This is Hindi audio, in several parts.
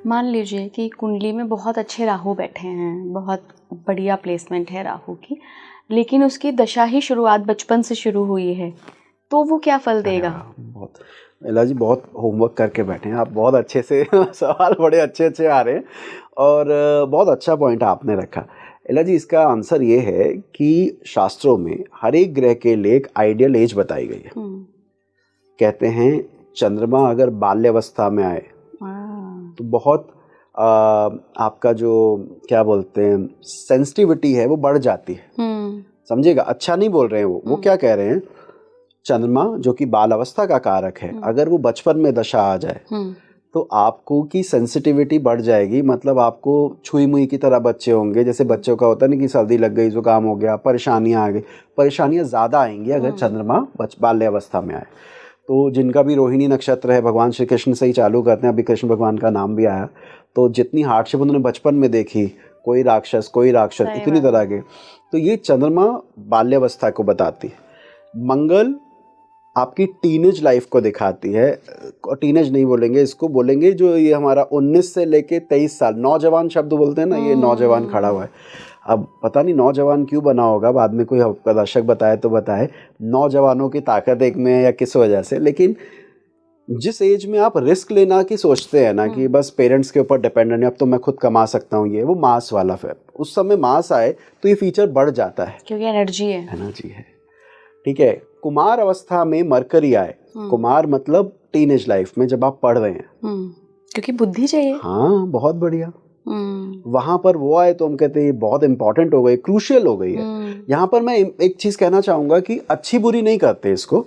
मान लीजिए कि कुंडली में बहुत अच्छे राहु बैठे हैं, बहुत बढ़िया प्लेसमेंट है राहु की, लेकिन उसकी दशा ही शुरुआत बचपन से शुरू हुई है, तो वो क्या फल देगा? बहुत एला जी, बहुत होमवर्क करके बैठे हैं आप, बहुत अच्छे से सवाल बड़े अच्छे अच्छे आ रहे हैं और बहुत अच्छा पॉइंट आपने रखा। एला जी, इसका आंसर ये है कि शास्त्रों में हर एक ग्रह के लिए एक आइडियल एज बताई गई है। कहते हैं चंद्रमा अगर बाल्यावस्था में आए तो बहुत आपका जो क्या बोलते हैं सेंसिटिविटी है वो बढ़ जाती है। समझिएगा, अच्छा नहीं बोल रहे हैं वो क्या कह रहे हैं, चंद्रमा जो कि बाल अवस्था का कारक है, अगर वो बचपन में दशा आ जाए तो आपको की सेंसिटिविटी बढ़ जाएगी। मतलब आपको छुई मुई की तरह बच्चे होंगे, जैसे बच्चों का होता है ना कि सर्दी लग गई, जुकाम हो गया, परेशानियां आ गई, परेशानियां ज़्यादा आएंगी अगर चंद्रमा बाल्यावस्था में आए। तो जिनका भी रोहिणी नक्षत्र है, भगवान श्री कृष्ण से ही चालू करते हैं, अभी कृष्ण भगवान का नाम भी आया, तो जितनी हार्डशिप उन्होंने बचपन में देखी, कोई राक्षस इतनी तरह के, तो ये चंद्रमा बाल्यावस्था को बताती है। मंगल आपकी टीनेज लाइफ को दिखाती है, टीनेज नहीं बोलेंगे इसको, बोलेंगे जो ये हमारा 19 से लेके 23 साल, नौजवान शब्द बोलते हैं ना, ये नौजवान खड़ा हुआ है। अब पता नहीं नौजवान क्यों बना होगा, बाद में कोई दर्शक बताए तो बताए नौजवानों की ताकत एक में या किस वजह से, लेकिन जिस एज में आप रिस्क लेना की सोचते हैं ना कि बस पेरेंट्स के ऊपर डिपेंडेंट है, अब तो मैं खुद कमा सकता हूँ, ये वो मास वाला फिर उस समय मास आए तो ये फीचर बढ़ जाता है, क्योंकि एनर्जी है। ठीक है, कुमार अवस्था में मरकरी आए, कुमार मतलब टीनेज लाइफ में जब आप पढ़ रहे हैं, क्योंकि बुद्धि चाहिए। हाँ, बहुत बढ़िया। वहां पर वो आए तो हम कहते हैं ये बहुत इंपॉर्टेंट हो गई, क्रूशियल हो गई है। यहाँ पर मैं एक चीज कहना चाहूंगा कि अच्छी बुरी नहीं करते इसको,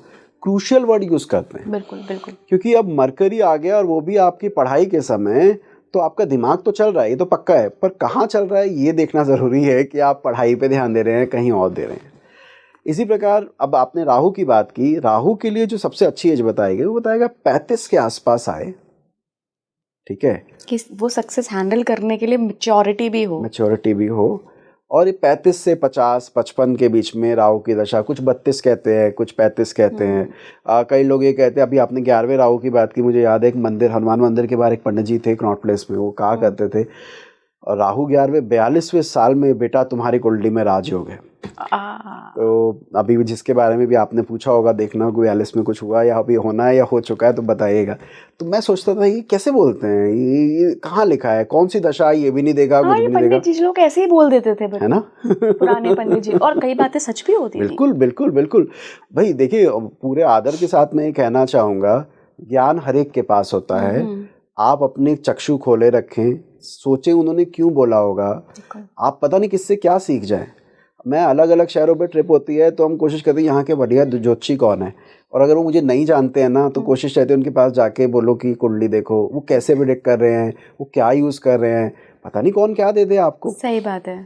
क्रूशियल वर्ड यूज करते हैं। बिल्कुल बिल्कुल, क्योंकि अब मरकरी आ गया और वो भी आपकी पढ़ाई के समय, तो आपका दिमाग तो चल रहा है, ये तो पक्का है, पर कहाँ चल रहा है ये देखना जरूरी है कि आप पढ़ाई पे ध्यान दे रहे हैं कहीं और दे रहे हैं। इसी प्रकार अब आपने राहु की बात की, राहु के लिए जो सबसे अच्छी एज बताई गई वो बताएगा 35 के आसपास आए। ठीक है, कि वो सक्सेस हैंडल करने के लिए मैच्योरिटी भी हो, और ये 35 से 50-55 के बीच में राहु की दशा, कुछ 32 कहते हैं, कुछ 35 कहते हैं। कई लोग ये कहते हैं, अभी आपने 11वें राहु की बात की, मुझे याद है एक मंदिर, हनुमान मंदिर के बाहर एक पंडित जी थे कनॉट प्लेस में, वो कहा करते थे राहु 11वें 42वें साल में बेटा तुम्हारी कुंडली में राजयोग है। तो अभी जिसके बारे में भी आपने पूछा होगा, देखना 42 में कुछ हुआ या अभी होना है या हो चुका है तो बताइएगा। तो मैं सोचता था ये कैसे बोलते हैं, ये कहाँ लिखा है, कौन सी दशा, ये भी नहीं देखा, कुछ भी नहीं देखा। पंडित जी लोग ऐसे ही बोल देते थे, है ना पुराने पंडित जी, और कई बातें सच भी होती थी। बिल्कुल बिल्कुल बिल्कुल भाई, देखिए पूरे आदर के साथ मैं ये कहना चाहूंगा, ज्ञान हर एक के पास होता है, आप अपने चक्षु खोले रखें, सोचें उन्होंने क्यों बोला होगा, आप पता नहीं किससे क्या सीख जाए। मैं अलग अलग शहरों पे ट्रिप होती है तो हम कोशिश करते हैं यहाँ के बढ़िया ज्योतिषी कौन है, और अगर वो मुझे नहीं जानते हैं ना तो कोशिश रहती है उनके पास जाके बोलो कि कुंडली देखो, वो कैसे प्रेडिक्ट कर रहे हैं, वो क्या यूज़ कर रहे हैं, पता नहीं कौन क्या दे दे आपको। सही बात है।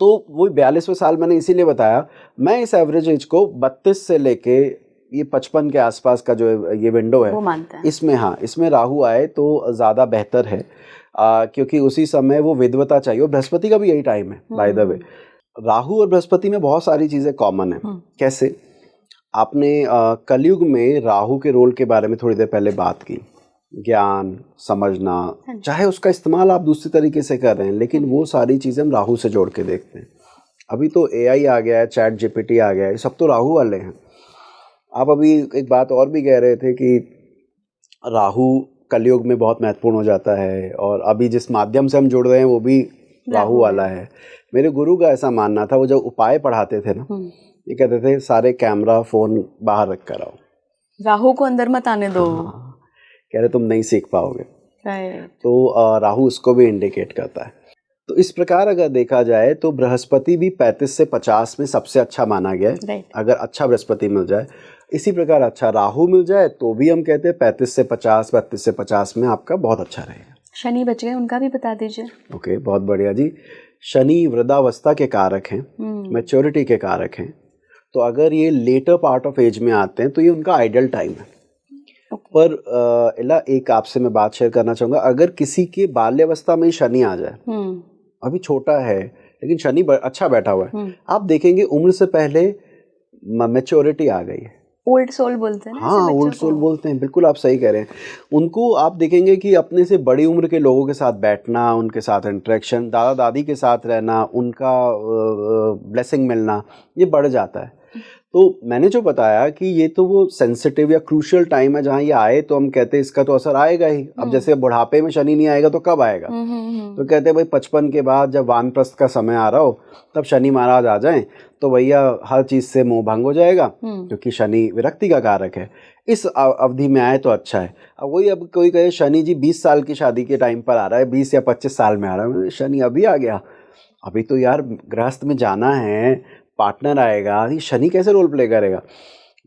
तो वो 42वें साल मैंने इसीलिए बताया, मैं इस एवरेज एज को 32 से लेके ये 55 के आसपास का जो ये विंडो है, इसमें हाँ, इसमें राहु आए तो ज़्यादा बेहतर है, क्योंकि उसी समय वो विद्वता चाहिए, और बृहस्पति का भी यही टाइम है बाय द वे। राहु और बृहस्पति में बहुत सारी चीज़ें कॉमन है। कैसे, आपने कलयुग में राहु के रोल के बारे में थोड़ी देर पहले बात की, ज्ञान समझना, चाहे उसका इस्तेमाल आप दूसरी तरीके से कर रहे हैं, लेकिन वो सारी चीज़ें हम राहु से जोड़ के देखते हैं। अभी तो AI आ गया है, चैट GPT आ गया है, सब तो राहु वाले हैं। आप अभी एक बात और भी कह रहे थे कि राहु कलयुग में बहुत महत्वपूर्ण हो जाता है, और अभी जिस माध्यम से हम जुड़ रहे हैं वो भी राहु वाला है। मेरे गुरु का ऐसा मानना था, वो जब उपाय पढ़ाते थे ना, ये कहते थे सारे कैमरा फोन बाहर रख कर आओ, राहु को अंदर मत आने दो। कह रहे तुम नहीं सीख पाओगे। तो राहु उसको भी इंडिकेट करता है। तो इस प्रकार अगर देखा जाए तो बृहस्पति भी 35 से 50 में सबसे अच्छा माना गया है, अगर अच्छा बृहस्पति मिल जाए। इसी प्रकार अच्छा राहु मिल जाए तो भी हम कहते हैं 35 से 50, 32 से 50 में आपका बहुत अच्छा रहेगा। शनि बच गए, उनका भी बता दीजिए। ओके, बहुत बढ़िया जी। शनि वृद्धावस्था के कारक हैं, मैच्योरिटी के कारक हैं, तो अगर ये लेटर पार्ट ऑफ एज में आते हैं तो ये उनका आइडियल टाइम है। पर इला एक आपसे मैं बात शेयर करना चाहूँगा, अगर किसी के बाल्यावस्था में शनि आ जाए, अभी छोटा है लेकिन शनि अच्छा बैठा हुआ है, आप देखेंगे उम्र से पहले मैच्योरिटी आ गई है, ओल्ड सोल बोलते हैं ना हाँ, ऐसे ओल्ड बच्चों सोल को। बोलते हैं, बिल्कुल आप सही कह रहे हैं। उनको आप देखेंगे कि अपने से बड़ी उम्र के लोगों के साथ बैठना, उनके साथ इंटरेक्शन, दादा-दादी के साथ रहना, उनका ब्लेसिंग मिलना, ये बढ़ जाता है। तो मैंने जो बताया कि ये तो वो सेंसिटिव या क्रूशियल टाइम है जहाँ ये आए तो हम कहते हैं इसका तो असर आएगा ही। अब जैसे बुढ़ापे में शनि नहीं आएगा तो कब आएगा? तो कहते हैं भाई 55 के बाद जब वानप्रस्थ का समय आ रहा हो तब शनि महाराज आ जाएं तो भैया हर चीज़ से मोह भंग हो जाएगा, क्योंकि शनि विरक्ति का कारक है। इस अवधि में आए तो अच्छा है। अब वही, अब कोई कहे शनि जी 20 साल की शादी के टाइम पर आ रहा है, 20 या 25 साल में आ रहा है, शनि अभी आ गया? अभी तो यार गृहस्थ में जाना है, पार्टनर आएगा, ये शनि कैसे रोल प्ले करेगा?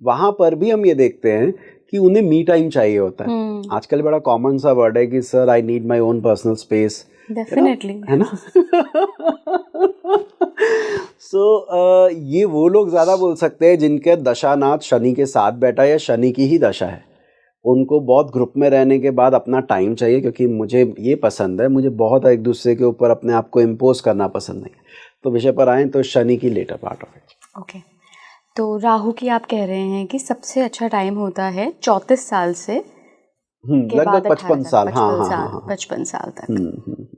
वहाँ पर भी हम ये देखते हैं कि उन्हें मी टाइम चाहिए होता है। आजकल बड़ा कॉमन सा वर्ड है कि sir I need my own personal space, definitely है ना? ये वो लोग ज़्यादा बोल सकते हैं जिनके दशानाथ शनि के साथ बैठा है या शनि की ही दशा है। उनको बहुत ग्रुप में रहने के बाद अपना टाइम चाहिए, क्योंकि मुझे ये पसंद है, मुझे बहुत एक दूसरे के ऊपर अपने आप को इम्पोज करना पसंद नहीं है। तो विषय पर आएँ तो शनि की later part of it. Okay, तो राहु की आप कह रहे हैं कि सबसे अच्छा टाइम होता है 34 साल से के लगभग बाद 55 साल। हाँ हाँ हाँ हाँ 55 साल तक।